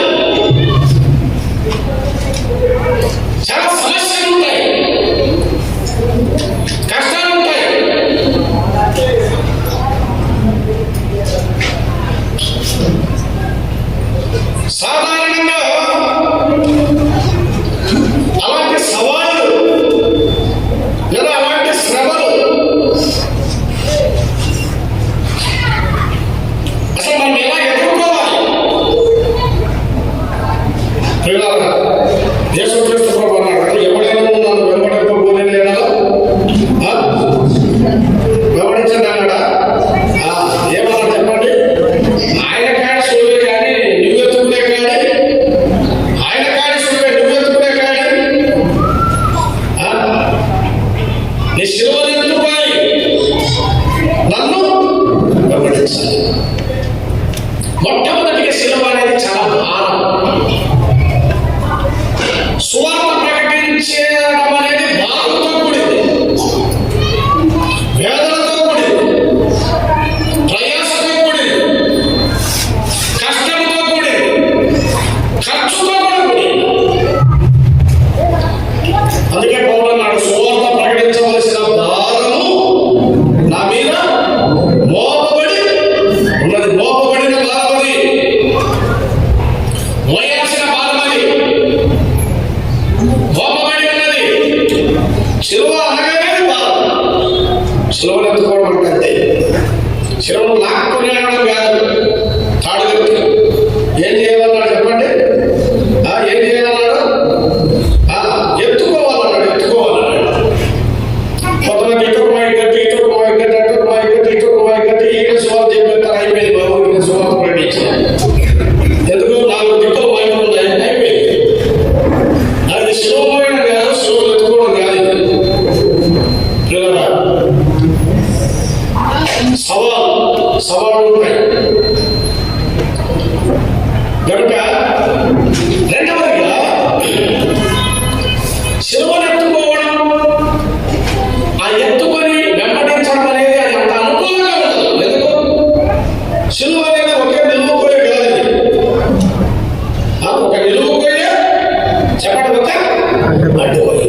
చాలా సమస్యలు ఉంటాయి, కష్టాలు ఉంటాయి. సాధారణంగా అలాంటి సవాళ్ళు లేదా అలాంటి శ్రమలు అసలు మనం ఎలా ఎదుర్కోవాలి? యేసుక్రీస్తు ప్రభువు అన్నాడు, ఎవడైనా నన్ను వెంబడింపబోలేని వెంబడించండి అన్నాడా? ఏమన్నా చెప్పండి. ఆయన కాడి సులువే కానీ నువ్వెత్తుకునే కాడి, ఆయన కాడి సులువే నువ్వెత్తుకునే కాడి. నీ శిలువను ఎత్తుకొని నన్ను వెంబడించాలి. మొట్టమొదటిగా శిలువ అనేది చాలా భారం. సువార్త ప్రకటించడం అనేది భారంతో కూడింది, వేదనతో కూడింది, ప్రయాసతో కూడింది, కష్టంతో కూడింది, ఖర్చుతో కూడింది. అందుకే పౌలు అన్నాడు, సువార్త ప్రకటించవలసిన భారము నా మీద మోపబడి ఉన్నది. మోపబడిన భారం అది, మోయాల్సిన భారం అది మోపబడి ఉన్నది. శిలువ అనగానే భారం. శిలువను ఎత్తుకోవడం అంటే అంతే. శిలువను లాక్కుని అనడం కాదు. తాడు కట్టి ఏం చేయాలన్నాడు చెప్పండి? ఏం చేయాలన్నాడు? ఎత్తుకోవాలన్నాడు. ఎత్తుకోవాలన్నాడు. కొంతమంది ఇటుకు మాయకట్టి ఇటుకు మాయకట్టి అటుకు మాయకట్టి ఇటుకు మాయకట్టి ఈయన సువార్త చెప్పేస్తారు. అయిపోయింది బాబు, ఈయన సువార్త ప్రకటించాను. ఎందుకు? 4 దిక్కులు మైకులు ఉన్నాయి, అయిపోయింది. అది సులభమైన కాదు, సులువులు ఎత్తుకోవడం కాదు. సవాళ్ళు ఉంటాయి కనుక రెండవదిగా శిలువను ఎత్తుకోవడం, ఆ ఎత్తుకొని వెంబడించడం అనేది అది అంత అనుకూలంగా ఉండదు. ఎందుకు? శిలువ అనేది ఒకే నిలువు పోయే కాదు. ఒక నిలువు పోయే చెప్పండి, ఒక అడ్డుపోయే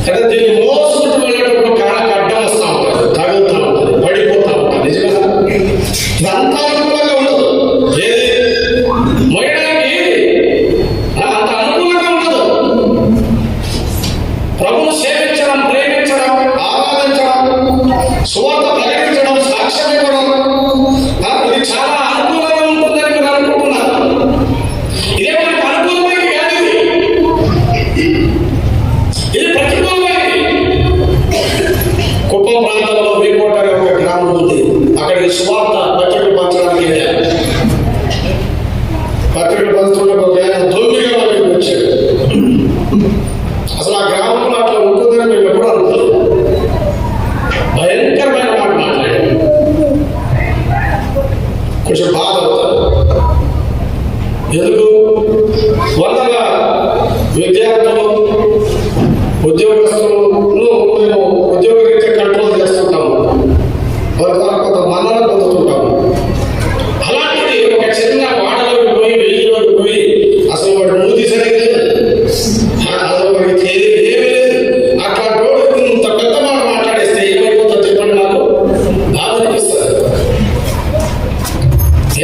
కదా. దీన్ని మోసుకుంటూ వెళ్ళేటప్పుడు కాళ్ళకి అడ్డం వస్తూ ఉంటుంది, తగులుతూ ఉంటుంది, పడిపోతూ ఉంటుంది. నిజంగా ఇదంతా అనుకూలంగా ఉండదు. ఏది మోయడానికి అంత అనుకూలంగా ఉండదు. ప్రభువును సేవించడం, ప్రేమించడం, ఆరాధించడం, సువార్త ప్రకటించడం, సాక్ష్యం ఇవ్వడం ఇది చాలా అనుకూలంగా ఉంటుందని మీరు అనుకుంటున్నారు. ఇదే మనకు అనుకూలమైనది కాదు. ఇది ప్రతికూలమైనది. కుప్పం ప్రాంతంలో వీకోట అనే ఒక గ్రామం ఉంది. అక్కడికి సువార్త పత్రికలు పంచడానికి వెళ్ళారు. పత్రికలు పంచుతున్న ఒక ఆయన దొంగిగా వాళ్ళకి వచ్చాడు. అసలు ఆ గ్రామంలో అట్లా ఉంటుందని మేము ఎప్పుడు అనుకోలేదు. భయంకరమైన మాట మాట్లాడాడు. కొంచెం బాధ అవుతారు. ఎందుకు? వందల విద్యార్థులు, ఉద్యోగస్తులను మేము ఉద్యోగరీత్యా కంట్రోల్ చేస్తుంటాము. వారి ద్వారా కొంత మన్నన పొందుతుంటాము. అలాంటిది ఒక చిన్న వాడలోకి పోయి, వెయ్యిలోకి పోయి అసలు వాడు మూతి సరిగ్గా అసలు వాడికి ఏమీ లేదు. అట్లాంటి వాడు ఇంత పెద్ద మాట మాట్లాడేస్తే ఏమైపోతుందో చెప్పండి. నాకు బాధ అనిపిస్తుంది.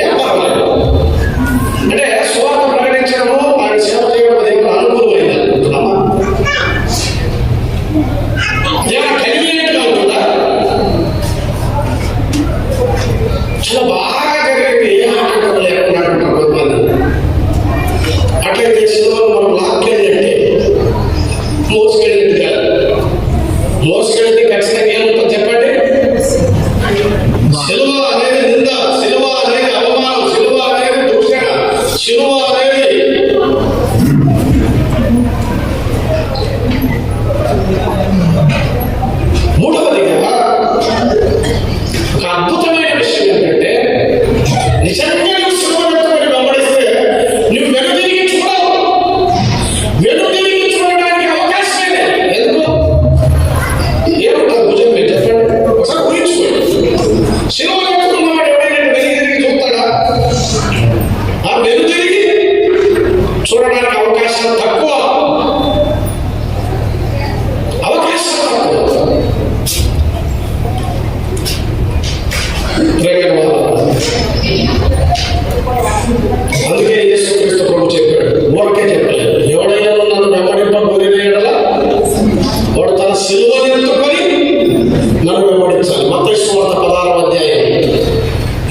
ఏం పర్వాలేదు అంటే సువార్త ప్రకటించడము, ఆయన సేవ చేయడం అది అనుకూలమైంది అనుకుంటున్నామా?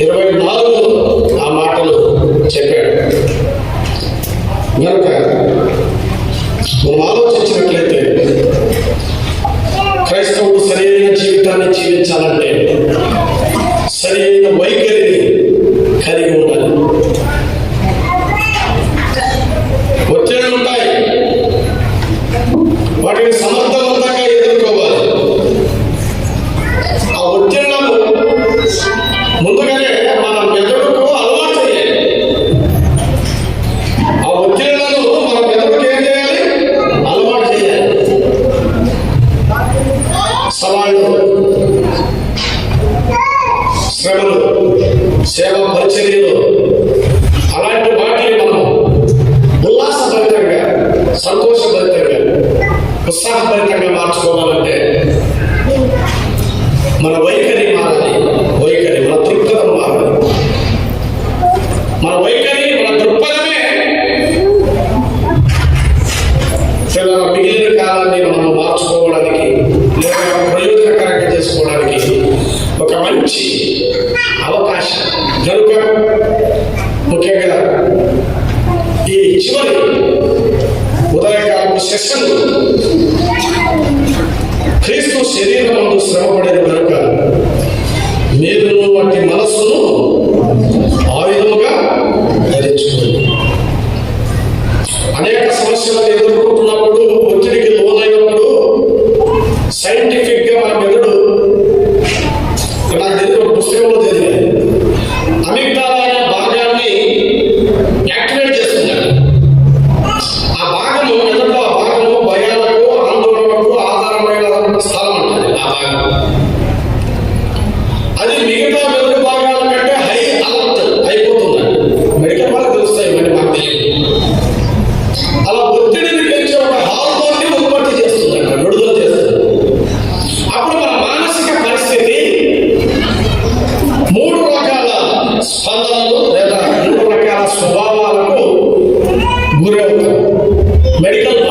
24 ఆ మాటలు చెప్పాడు. కనుక మనం ఆలోచించినట్లయితే క్రైస్తవుడు సరైన జీవితాన్ని జీవించాలంటే సరైన వైఖరిని కలిగి ఉండాలి. ఒత్తిళ్ళు ఉంటాయి, వాటిని సమర్థవంతంగా ఎదుర్కోవాలి. ఆ ఒత్తిళ్లను ముందుగానే మన మెదడుకు అలవాటు చేయాలి. ఆ ఒత్తిళ్లను మన మెదడుకు ఏం చేయాలి? అలవాటు చేయాలి. సవాళ్ళు, శ్రమలు, సేవా పరిచర్యలు, అలాంటి వాటిని మనం ఉల్లాసభరితంగా, సంతోషభరితంగా, ఉత్సాహభరితంగా మార్చుకోవాలంటే మన వైఖరి మారాలి. వైఖరి, మన దృక్పథం మారాలి. మన వైఖరి, మన దృక్పథమే మిగిలిన కాలాన్ని మనం మార్చుకోవడానికి లేదా ప్రయోజనకరంగా చేసుకోవడానికి ఒక మంచి అవకాశం. కనుక ముఖ్యంగా ఈ చివరి ఉదయకాలపు సెషన్ క్రీస్తు శరీరం ముందు శ్రమపడేది కనుక మీరు వాటి మనస్సును ఆయుధముగా ధరించుకోండి. అనేక సమస్యలను ఎదుర్కొంటున్నప్పుడు, ఒత్తిడికి లోనైనప్పుడు సైంటిఫిక్ గా మన మెదడు, నాకు తెలియదు, ఒక పుస్తకంలో తెలియదు, అమిగ్డాలా అనే భాగాన్ని యాక్టివేట్ చేస్తున్నాడు. ఆ భాగము మెదడులో, ఆ భాగము భయాలకు, ఆందోళనకు ఆధారమైన స్థలం అంటుంది. ఆ భాగం అది మిగతా మెదడు భాగాల కంటే హై అలర్ట్ అయిపోతుందండి. మెడికల్ వాళ్ళకి తెలుస్తాయి, మరి మాకు తెలియదు. అలా ఒత్తిడిని పెంచే ఒక హార్మోన్ని ఉత్పత్తి చేస్తుందంట, విడుదల చేస్తుంది. అప్పుడు మన మానసిక పరిస్థితి 3 రకాల స్పందనలు లేదా 3 రకాల స్వభావాలకు గురవుతాం. మెడికల్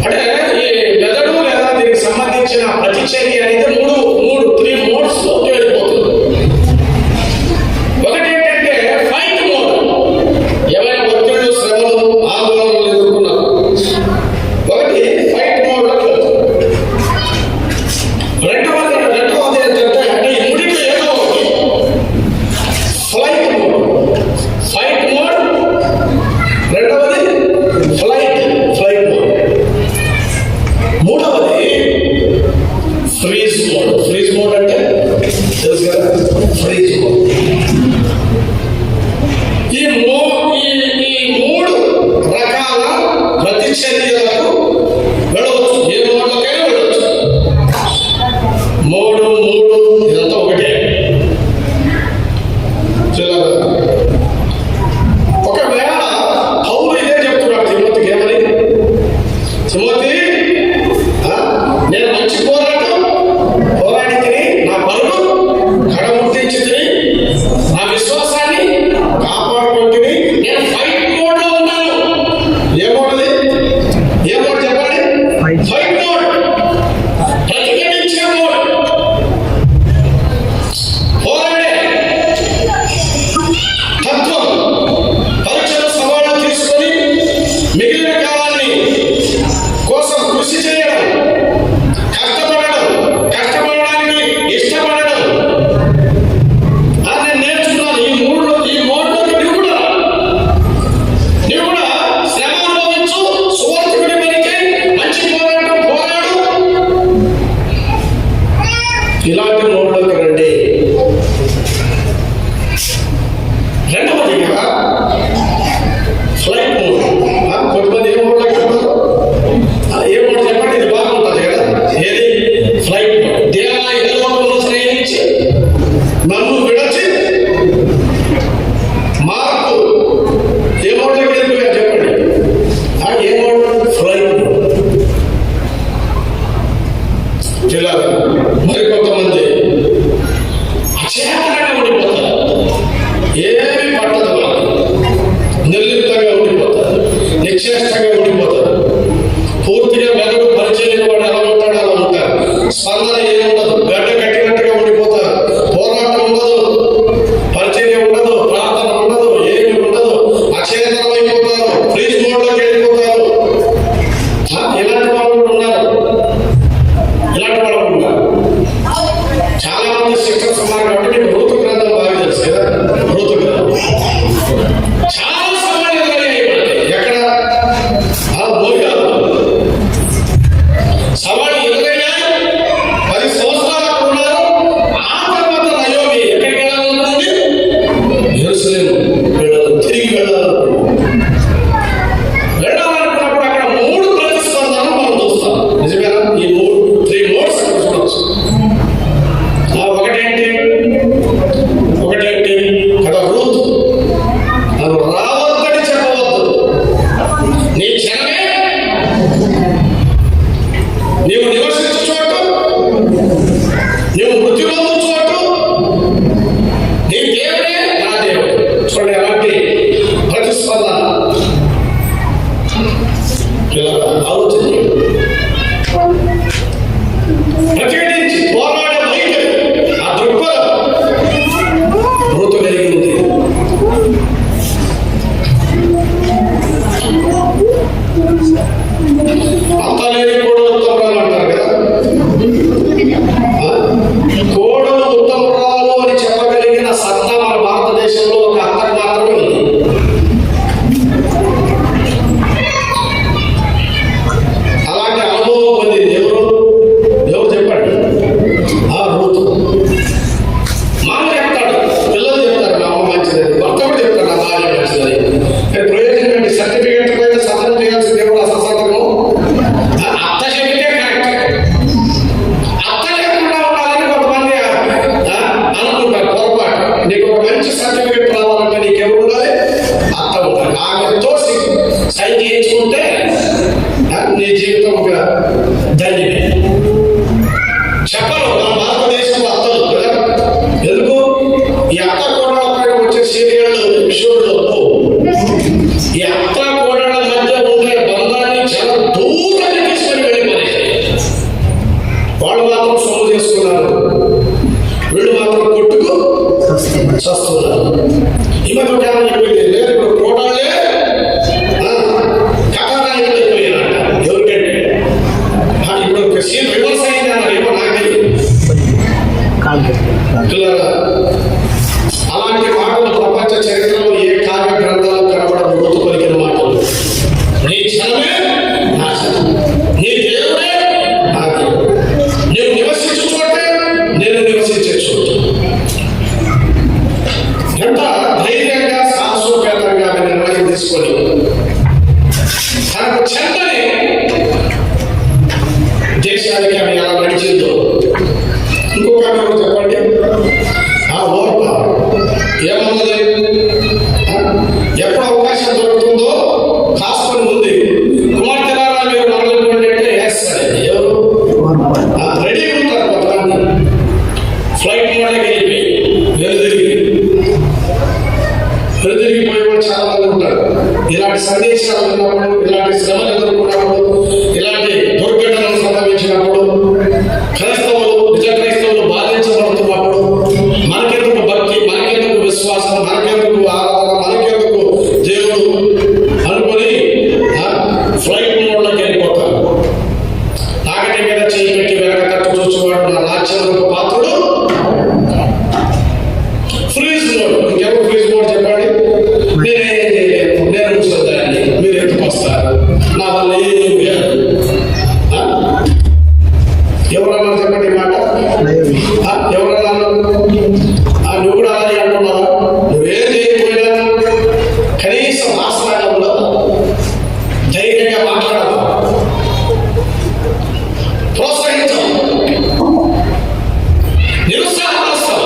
అంటే ఈ మెదడు లేదా దీనికి సంబంధించిన ప్రతిచర్య అనేది 3 మోడ్స్ లోకి వెళ్ళిపోతుంది. ఒకటి ఏంటంటే ఫైట్ మోడ్. ఏమైనా ఒత్తిళ్లు, శ్రమలు, ఆందోళనలు ఎదుర్కొన్నారు, ఒకటి ఫైట్ మోడ్ లోకి వెళ్తుంది. రెండవది ఏంటంటే ఈ మూడికి ఏదో ఒకటి ఫ్లైట్ మోడ్. ఫైట్ మోడ్, రెండవది ఫ్లైట్ మోడ్, మూడవది ఫ్రీజ్ మోడ్. ఫ్రీజ్ మోడ్ అంటే తెలుసు కదా, ఫ్రీజ్ మోడ్. ఈ 3 రకాల ప్రతిచర్యలకు వెళ్ళవచ్చు. ఏ మోడ్లకైనా వెళ్ళవచ్చు. 3 ఇదంతా ఒకటే. ఒకవేళ పౌలు ఇదే చెప్తున్నాడు తిమోతికి, ఏమని? తిమోతి, నేను మంచి పోరాడి తిని, నా పరుగు కడముట్టించి తిని, కాబట్టి నీకు ఋతు గ్రంథం బాగా తెలుసు కదా. ఋతు గ్రంథం చాలా సమాజంగా ఎక్కడ ఆ మోయాలు సవాళ్ళు ఎదురయ్యాయి. 10 సంవత్సరాలు ఉన్నారు. ఆ తర్వాత నయోమి ఎక్కడికి వెళ్ళాలనుకుంది? యెరూషలేము తిరిగి వెళ్ళాలనుకున్నప్పుడు అక్కడ 3 ప్రతిస్పందనలు మనం చూస్తాం. నిజమేనా? ఈ 3 మోడ్స్ అక్కడ చూడవచ్చు. ఒకటేంటి కదా, రూతు అది రావద్దని చెప్పవద్దు. నీ జనమే నీవు నివసించు చోటు, నీవు మృతి పొందు చోటు, నీ దేవుడే నా దేవుడు. చూడండి అలాంటి ప్రతిస్పందన. ఇలా ఆలోచన ప్రతిఘటించి పోరాడే వైఖరి, ఆ దృక్పథం ఋతు కలిగి ఉంది. అంతలేని కోడలు ఉత్తమరాలు అంటారు కదా. కోడలు ఉత్తమరాలు అని చెప్పగలిగిన సత్తా మన భారతదేశంలో ఒక అత్తకు మాత్రమే ఉంది. అలాంటి అనుభవం పొందింది ఎవరు చెప్పండి? ఆ ఋతు. మామ చెప్తాడు, పిల్లలు చెప్తారు మా అమ్మ మంచిదని, భర్త కూడా చెప్తాడు నా భార్య మంచిదని. ప్రయోజనం ఏంటి? సర్టిఫికేట్ పైన సంతకం చేయాల్సింది ఎవరు? అసలు సంతకం అత్త చెబితే కరెక్ట్. అత్త లేకుండా ఉండాలని కొంతమంది అనుకుంటారు పొరపాటు. నీకు ఒక మంచి సర్టిఫికేట్ రావాలంటే నీకెవరు ఉండాలి? అత్త ఉండాలి. ఆమెతో సైన్ చేయించుకుంటే నీ జీవితం ఒక ధన్యమే. చెప్పరు మన భారతదేశంలో అత్తలు కదా. ఎందుకు? ఈ అత్త కోడళ్ళ పైన వచ్చే సీరియళ్ళు ఎపిసోడ్లో ఈ అత్త కోడళ్ళ మధ్య ఉండే బంధాన్ని చాలా దూరాన్ని తీసుకుని వెళ్ళిపోయాయి. వాళ్ళు మాత్రం సొమ్ము చేసుకున్నారు, వీళ్ళు మాత్రం కొట్టుకు చస్తున్నారు. ఈ మధ్య కాలం చెప్పింది లేదు, ఇప్పుడు కోడళ్ళే కథానాయకులు అయిపోయినారు. ఎవరికంటే ఇప్పుడు సీన్ రివర్స్ అయింది అన్నారు. ఏమో నాకు పిల్లరా, అలాంటి మాటలు ప్రపంచ చరిత్రలో ఏ కావ్య గ్రంథాలు కనబడడం ఋతు పలికిన మాటలు. నీ జనమే నా జనం, నీ దేవుడే నా దేవుడు, నీవు నివసించు చోటే నేను నివసించే చోటు. ఎంత ధైర్యంగా సాహసోపేతంగా నిర్ణయం తీసుకొని తనకు చెందని దేశానికి ఆమె ఎలా నడిచిందో. ఇంకొక చెప్పండి, ఆ ఓర్ప ఏమన్నది? ఎప్పుడు అవకాశం దొరుకుతుందో కాసుకొని ఉంది. కుమార్తెలారా మీరు మొదలుకోండి అంటే వేస్తారు. ఎవరు రెడీ ఉంటారు? కొంతమంది ఫ్లైట్ మోడ్లోకి వెళ్ళిపోయి వెనుదిరిగిపోయే వాళ్ళు చాలా మంది ఉంటారు. ఇలాంటి సందేశాలు ఉన్నప్పుడు, ఇలాంటి శ్రమలు ఎదుర్కొన్నప్పుడు, ఇలాంటి దుర్ఘటనలు సంభవించినప్పుడు, నిజ క్రైస్తవులు బాధించబడుతున్నప్పుడు మనకెందుకు భక్తి, మనకెందుకు విశ్వాసం, మనకెందుకు ఆరాధన, మనకెందుకు దేవుడు అనుకుని ఫ్లైట్ మోడ్లోకి వెళ్ళిపోతారు. తాకటి మీద చేయి పెట్టి వెనక తట్టు చూసేవాడు నా లాచ్యంలో పాత్రుడు. Freeze mode. ఇంకెవరు ఫ్రీజ్ మోడ్ చెప్పండి? నేనేం చేయలేను, నేను ముసలిదాన్ని, మీరు ఎందుకు వస్తారు, నా వల్ల ఏం కాదు. ఎవరన్నా చెప్పండి మాట? ఎవరన్నా? నువ్వు కూడా అలాగే అంటున్నావా? నువ్వేం చేయకపోయినా కనీసం ఆశ్రయంలో ధైర్యంగా మాట్లాడదు, ప్రోత్సహించం, నిరుత్సాహపరుస్తాం.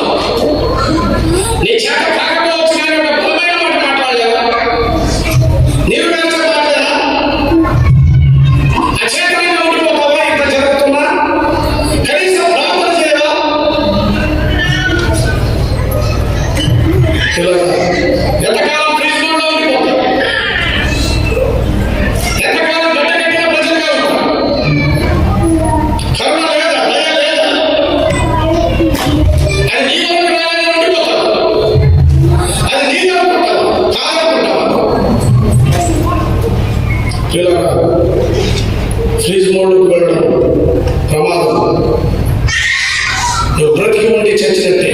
నీ చేత కాకపోవచ్చు కానీ ఒక బలమైన మాట మాట్లాడలేదా? నీవు కలిసి మాట్లాడా? అచేతనంగా ఉండిపోతావా? ఇంత జరుగుతున్నా కనీసం ప్రార్థన చేయవా? ఎంతకాలం ఫ్రీజ్ మోడ్లో ఉండిపోతావు? ఎంతకాలం గడ్డగట్టిన ప్రజలుగా ఉంటావు? కరుణ లేదా? దయ లేదా? అది నీ వరకు రాలని ఉండిపోతావు. అది నీ అనుకుంటావు, కాదనుకుంటావు. ఫ్రీజ్ మోడ్లోకి వెళ్ళడం ప్రమాదం. నువ్వు బ్రతికి ఉండి చచ్చినట్టే.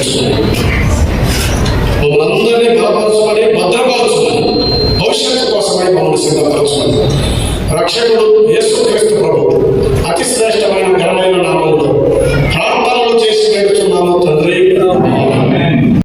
తెచ్చుకున్నాం. మమ్మల్ని అందరినీ బలపరచుకొని భద్రపరచుకొని భవిష్యత్తు కోసమై మమ్మల్ని సిద్ధపరచుకొని రక్షకుడు యేసుక్రీస్తు ప్రభు అతి శ్రేష్టమైన ఘనమైన